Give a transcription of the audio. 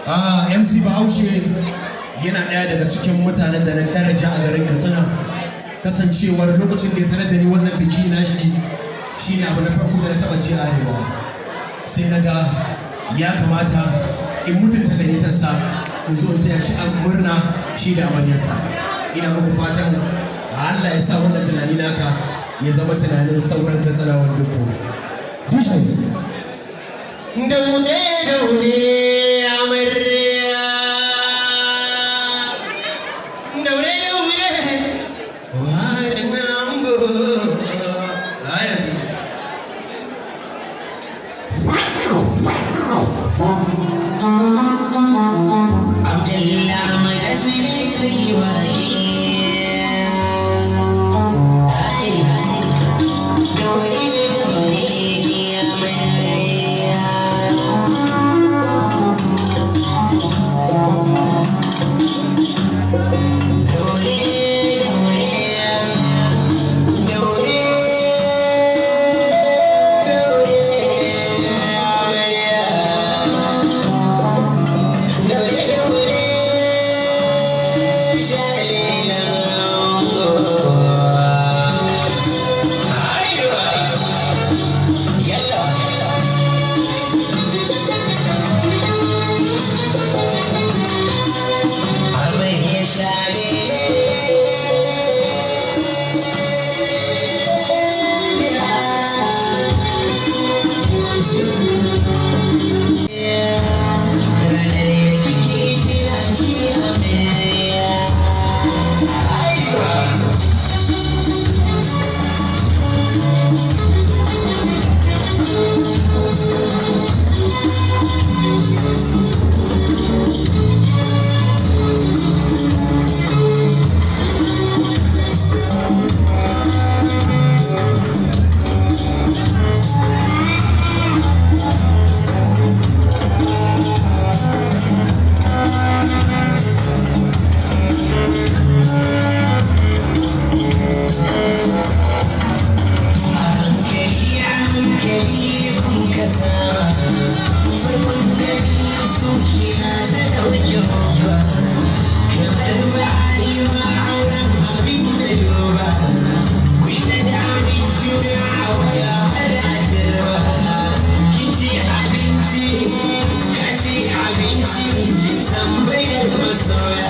MC Bahaushe yana ɗaya daga cikin mutanen da na daraja a garin Katsina, kasancewar lokacin da ya sanar da ni wannan biki na shi ne abu na farko da na taɓa ji arewa. Sai na ga ya kamata in mutunta gayyatarsa in zo in taya shi an murna shi da amaryarsa. Ina muku fatan Allah ya sa wannan tunani naka ya zama tunanin sauran Katsinawan duku. Daure daure amarya, daure daure warin ango. Abdullah Magasiri waki. Tambayar masoya